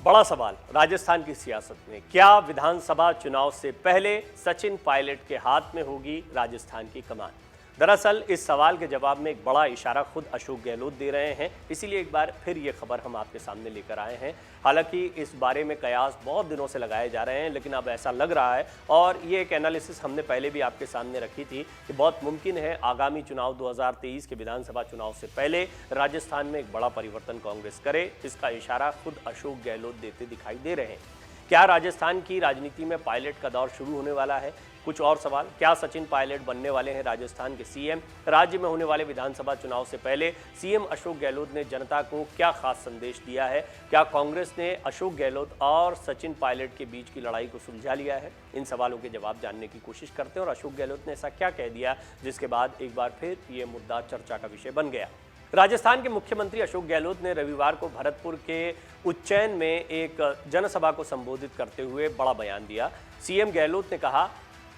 बड़ा सवाल राजस्थान की सियासत में, क्या विधानसभा चुनाव से पहले सचिन पायलट के हाथ में होगी राजस्थान की कमान? दरअसल इस सवाल के जवाब में एक बड़ा इशारा खुद अशोक गहलोत दे रहे हैं, इसीलिए एक बार फिर ये खबर हम आपके सामने लेकर आए हैं। हालांकि इस बारे में कयास बहुत दिनों से लगाए जा रहे हैं, लेकिन अब ऐसा लग रहा है, और ये एक एनालिसिस हमने पहले भी आपके सामने रखी थी कि बहुत मुमकिन है आगामी चुनाव 2023 के विधानसभा चुनाव से पहले राजस्थान में एक बड़ा परिवर्तन कांग्रेस करे। इसका इशारा खुद अशोक गहलोत देते दिखाई दे रहे हैं। क्या राजस्थान की राजनीति में पायलट का दौर शुरू होने वाला है? कुछ और सवाल, क्या सचिन पायलट बनने वाले हैं राजस्थान के सीएम? राज्य में होने वाले विधानसभा चुनाव से पहले सीएम अशोक गहलोत ने जनता को क्या खास संदेश दिया है? क्या कांग्रेस ने अशोक गहलोत और सचिन पायलट के बीच की लड़ाई को सुलझा लिया है? इन सवालों के जवाब जानने की कोशिश करते हैं और अशोक गहलोत ने ऐसा क्या कह दिया जिसके बाद एक बार फिर ये मुद्दा चर्चा का विषय बन गया। राजस्थान के मुख्यमंत्री अशोक गहलोत ने रविवार को भरतपुर के उज्जैन में एक जनसभा को संबोधित करते हुए बड़ा बयान दिया। सीएम गहलोत ने कहा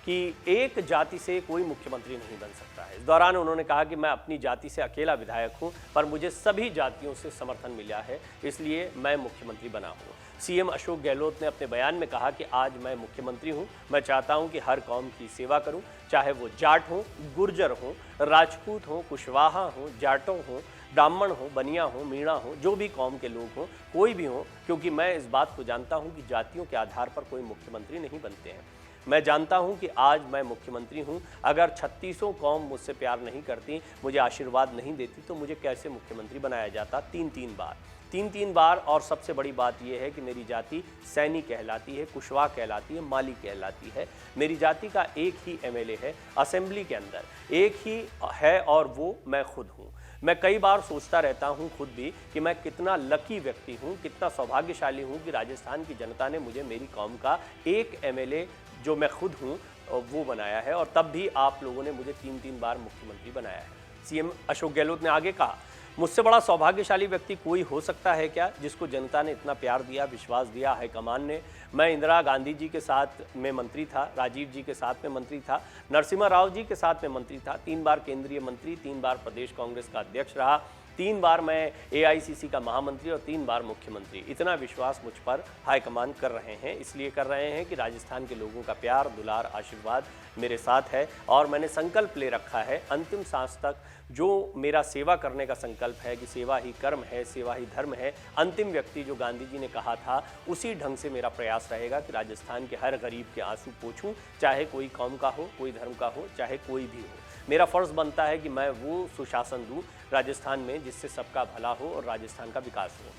कि एक जाति से कोई मुख्यमंत्री नहीं बन सकता है। इस दौरान उन्होंने कहा कि मैं अपनी जाति से अकेला विधायक हूं, पर मुझे सभी जातियों से समर्थन मिला है, इसलिए मैं मुख्यमंत्री बना हूं। सीएम अशोक गहलोत ने अपने बयान में कहा कि आज मैं मुख्यमंत्री हूं, मैं चाहता हूं कि हर कौम की सेवा करूं, चाहे वो जाट हो, गुर्जर हो, राजपूत हो, कुशवाहा हो, जाटों हो, ब्राह्मण हो, बनिया हो, मीणा हो, जो भी कौम के लोग हों, कोई भी हो, क्योंकि मैं इस बात को जानता हूं कि जातियों के आधार पर कोई मुख्यमंत्री नहीं बनते हैं। मैं जानता हूं कि आज मैं मुख्यमंत्री हूं, अगर 36 कौम मुझसे प्यार नहीं करती, मुझे आशीर्वाद नहीं देती, तो मुझे कैसे मुख्यमंत्री बनाया जाता? तीन बार। और सबसे बड़ी बात यह है कि मेरी जाति सैनी कहलाती है, कुशवाहा कहलाती है, माली कहलाती है। मेरी जाति का एक ही एमएलए है असेंबली के अंदर, एक ही है, और वो मैं खुद हूँ। मैं कई बार सोचता रहता हूँ खुद भी कि मैं कितना लकी व्यक्ति हूँ, कितना सौभाग्यशाली हूँ कि राजस्थान की जनता ने मुझे मेरी कौम का एक एमएलए जो मैं खुद हूँ वो बनाया है, और तब भी आप लोगों ने मुझे तीन बार मुख्यमंत्री बनाया है। सीएम अशोक गहलोत ने आगे कहा, मुझसे बड़ा सौभाग्यशाली व्यक्ति कोई हो सकता है क्या, जिसको जनता ने इतना प्यार दिया, विश्वास दिया हाईकमान ने? मैं इंदिरा गांधी जी के साथ में मंत्री था, राजीव जी के साथ में मंत्री था, नरसिम्हा राव जी के साथ में मंत्री था, 3 बार केंद्रीय मंत्री, 3 बार प्रदेश कांग्रेस का अध्यक्ष रहा, 3 बार मैं एआईसीसी का महामंत्री और 3 बार मुख्यमंत्री। इतना विश्वास मुझ पर हाईकमान कर रहे हैं, इसलिए कर रहे हैं कि राजस्थान के लोगों का प्यार, दुलार, आशीर्वाद मेरे साथ है, और मैंने संकल्प ले रखा है अंतिम सांस तक, जो मेरा सेवा करने का संकल्प है कि सेवा ही कर्म है, सेवा ही धर्म है, अंतिम व्यक्ति जो गांधी जी ने कहा था, उसी ढंग से मेरा प्रयास रहेगा कि राजस्थान के हर गरीब के आंसू पोंछूं, चाहे कोई कौम का हो, कोई धर्म का हो, चाहे कोई भी हो। मेरा फर्ज बनता है कि मैं वो सुशासन दूं राजस्थान में जिससे सबका भला हो और राजस्थान का विकास हो।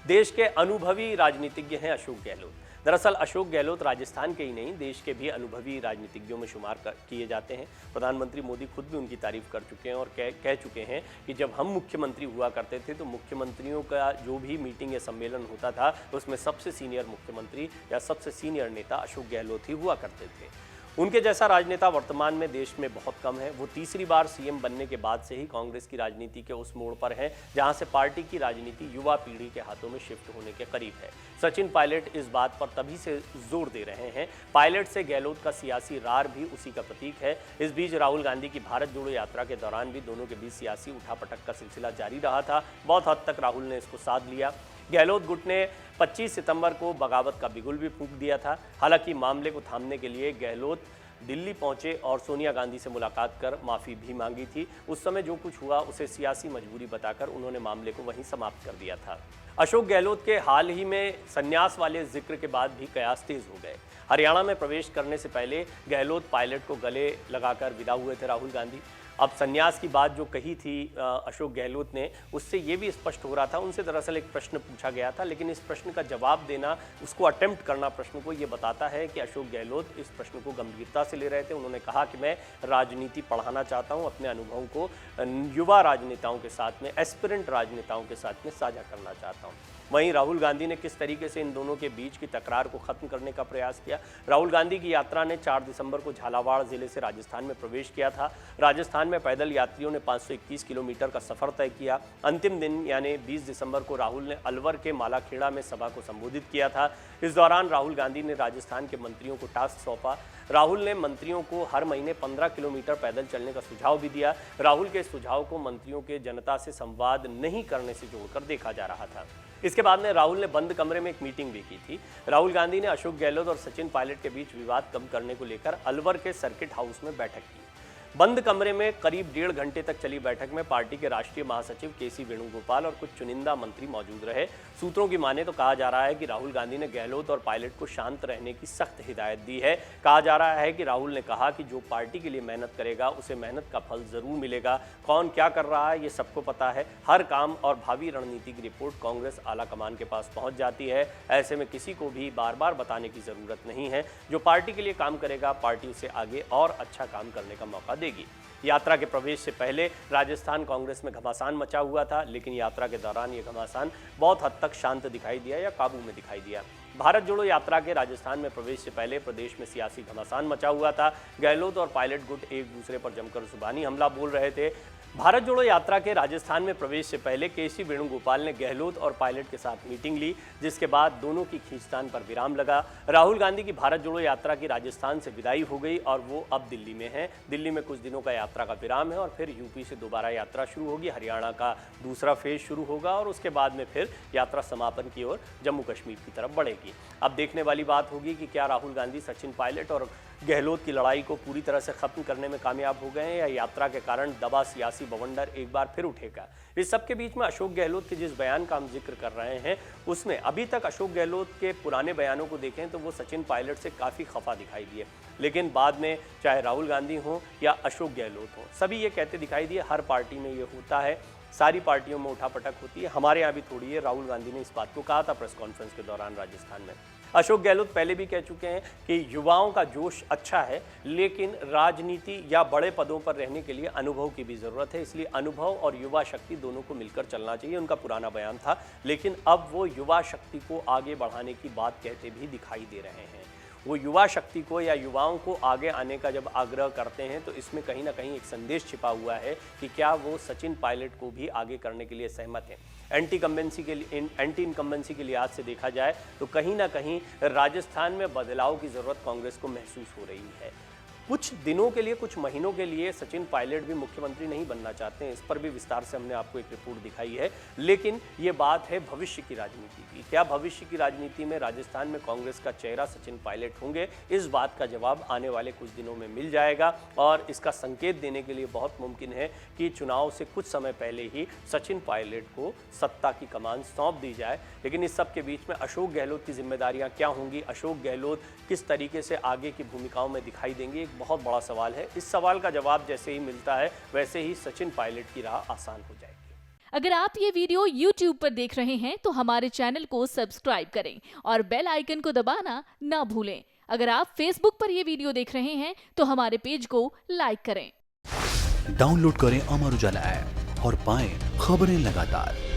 देश के अनुभवी राजनीतिज्ञ हैं अशोक गहलोत। दरअसल अशोक गहलोत राजस्थान के ही नहीं, देश के भी अनुभवी राजनीतिज्ञों में शुमार किए जाते हैं। प्रधानमंत्री मोदी खुद भी उनकी तारीफ कर चुके हैं और कह चुके हैं कि जब हम मुख्यमंत्री हुआ करते थे तो मुख्यमंत्रियों का जो भी मीटिंग या सम्मेलन होता था, उसमें सबसे सीनियर मुख्यमंत्री या सबसे सीनियर नेता अशोक गहलोत ही हुआ करते थे। उनके जैसा राजनेता वर्तमान में देश में बहुत कम है। वो तीसरी बार सीएम बनने के बाद से ही कांग्रेस की राजनीति के उस मोड़ पर हैं जहां से पार्टी की राजनीति युवा पीढ़ी के हाथों में शिफ्ट होने के करीब है। सचिन पायलट इस बात पर तभी से जोर दे रहे हैं। पायलट से गहलोत का सियासी रार भी उसी का प्रतीक है। इस बीच राहुल गांधी की भारत जोड़ो यात्रा के दौरान भी दोनों के बीच सियासी उठापटक का सिलसिला जारी रहा था। बहुत हद तक राहुल ने इसको साध लिया। गहलोत गुट ने 25 सितंबर को बगावत का बिगुल भी फूंक दिया था। हालांकि मामले को थामने के लिए गहलोत दिल्ली पहुंचे और सोनिया गांधी से मुलाकात कर माफ़ी भी मांगी थी। उस समय जो कुछ हुआ उसे सियासी मजबूरी बताकर उन्होंने मामले को वहीं समाप्त कर दिया था। अशोक गहलोत के हाल ही में संन्यास वाले जिक्र के बाद भी कयास तेज हो गए। हरियाणा में प्रवेश करने से पहले गहलोत पायलट को गले लगाकर विदा हुए थे राहुल गांधी। अब संन्यास की बात जो कही थी अशोक गहलोत ने, उससे ये भी स्पष्ट हो रहा था, उनसे दरअसल एक प्रश्न पूछा गया था, लेकिन इस प्रश्न का जवाब देना, उसको अटेम्प्ट करना प्रश्न को, ये बताता है कि अशोक गहलोत इस प्रश्न को गंभीरता से ले रहे थे। उन्होंने कहा कि मैं राजनीति पढ़ाना चाहता हूँ, अपने अनुभवों को युवा राजनेताओं के साथ में, एस्पिरेंट राजनेताओं के साथ में साझा करना चाहता हूँ। वहीं राहुल गांधी ने किस तरीके से इन दोनों के बीच की तकरार को खत्म करने का प्रयास किया। राहुल गांधी की यात्रा ने 4 दिसंबर को झालावाड़ जिले से राजस्थान में प्रवेश किया था। राजस्थान में पैदल यात्रियों ने 521 किलोमीटर का सफर तय किया। अंतिम दिन यानी 20 दिसंबर को राहुल ने अलवर के मालाखेड़ा में सभा को संबोधित किया था। इस दौरान राहुल गांधी ने राजस्थान के मंत्रियों को टास्क सौंपा। राहुल ने मंत्रियों को हर महीने 15 किलोमीटर पैदल चलने का सुझाव भी दिया। राहुल के सुझाव को मंत्रियों के जनता से संवाद नहीं करने से जोड़कर देखा जा रहा था। इसके बाद में राहुल ने बंद कमरे में एक मीटिंग भी की थी। राहुल गांधी ने अशोक गहलोत और सचिन पायलट के बीच विवाद कम करने को लेकर अलवर के सर्किट हाउस में बैठक की। बंद कमरे में करीब 1.5 घंटे तक चली बैठक में पार्टी के राष्ट्रीय महासचिव केसी वेणुगोपाल और कुछ चुनिंदा मंत्री मौजूद रहे। सूत्रों की माने तो कहा जा रहा है कि राहुल गांधी ने गहलोत और पायलट को शांत रहने की सख्त हिदायत दी है। कहा जा रहा है कि राहुल ने कहा कि जो पार्टी के लिए मेहनत करेगा उसे मेहनत का फल जरूर मिलेगा। कौन क्या कर रहा है ये सबको पता है। हर काम और भावी रणनीति की रिपोर्ट कांग्रेस आला कमान के पास पहुंच जाती है। ऐसे में किसी को भी बार बार बताने की जरूरत नहीं है। जो पार्टी के लिए काम करेगा पार्टी उसे आगे और अच्छा काम करने का मौका देगी। यात्रा के प्रवेश से पहले राजस्थान कांग्रेस में घमासान मचा हुआ था, लेकिन यात्रा के दौरान ये घमासान बहुत हद तक शांत दिखाई दिया या काबू में दिखाई दिया। भारत जोड़ो यात्रा के राजस्थान में प्रवेश से पहले प्रदेश में सियासी घमासान मचा हुआ था। गहलोत और पायलट गुट एक दूसरे पर जमकर जुबानी हमला बोल रहे थे। भारत जोड़ो यात्रा के राजस्थान में प्रवेश से पहले केसी वेणुगोपाल ने गहलोत और पायलट के साथ मीटिंग ली, जिसके बाद दोनों की खींचतान पर विराम लगा। राहुल गांधी की भारत जोड़ो यात्रा की राजस्थान से विदाई हो गई और वो अब दिल्ली में हैं। दिल्ली में कुछ दिनों का यात्रा का विराम है और फिर यूपी से दोबारा यात्रा शुरू होगी। हरियाणा का दूसरा फेज शुरू होगा और उसके बाद में फिर यात्रा समापन की ओर जम्मू कश्मीर की तरफ बढ़ेगी। अब देखने वाली बात होगी कि क्या राहुल गांधी सचिन पायलट और गहलोत की लड़ाई को पूरी तरह से खत्म करने में कामयाब हो गए हैं या यात्रा के कारण दबा सियासी बवंडर एक बार फिर उठेगा। इस सब के बीच में अशोक गहलोत के जिस बयान का हम जिक्र कर रहे हैं उसमें अभी तक अशोक गहलोत के पुराने बयानों को देखें तो वो सचिन पायलट से काफ़ी खफा दिखाई दिए, लेकिन बाद में चाहे राहुल गांधी हो या अशोक गहलोत हो, सभी ये कहते दिखाई दिए। हर पार्टी में ये होता है, सारी पार्टियों में उठापटक होती है। हमारे यहाँ भी थोड़ी है। राहुल गांधी ने इस बात को कहा था प्रेस कॉन्फ्रेंस के दौरान राजस्थान में। अशोक गहलोत पहले भी कह चुके हैं कि युवाओं का जोश अच्छा है, लेकिन राजनीति या बड़े पदों पर रहने के लिए अनुभव की भी ज़रूरत है। इसलिए अनुभव और युवा शक्ति दोनों को मिलकर चलना चाहिए, उनका पुराना बयान था। लेकिन अब वो युवा शक्ति को आगे बढ़ाने की बात कहते भी दिखाई दे रहे हैं। वो युवा शक्ति को या युवाओं को आगे आने का जब आग्रह करते हैं तो इसमें कहीं ना कहीं एक संदेश छिपा हुआ है कि क्या वो सचिन पायलट को भी आगे करने के लिए सहमत हैं। एंटी इनकम्बेंसी के लिहाज से देखा जाए तो कहीं ना कहीं राजस्थान में बदलाव की ज़रूरत कांग्रेस को महसूस हो रही है। कुछ दिनों के लिए, कुछ महीनों के लिए सचिन पायलट भी मुख्यमंत्री नहीं बनना चाहते हैं। इस पर भी विस्तार से हमने आपको एक रिपोर्ट दिखाई है। लेकिन ये बात है भविष्य की राजनीति की। क्या भविष्य की राजनीति में राजस्थान में कांग्रेस का चेहरा सचिन पायलट होंगे? इस बात का जवाब आने वाले कुछ दिनों में मिल जाएगा और इसका संकेत देने के लिए बहुत मुमकिन है कि चुनाव से कुछ समय पहले ही सचिन पायलट को सत्ता की कमान सौंप दी जाए। लेकिन इस सब के बीच में अशोक गहलोत की जिम्मेदारियां क्या होंगी, अशोक गहलोत किस तरीके से आगे की भूमिकाओं में दिखाई देंगे, एक बहुत बड़ा सवाल है। इस सवाल का जवाब जैसे ही मिलता है वैसे ही सचिन पायलट की राह आसान हो जाएगी। अगर आप ये वीडियो YouTube पर देख रहे हैं तो हमारे चैनल को सब्सक्राइब करें और बेल आइकन को दबाना ना भूलें। अगर आप Facebook पर ये वीडियो देख रहे हैं तो हमारे पेज को लाइक करें। डाउनलोड करें अमर उजाला ऐप और पाएं खबरें लगातार।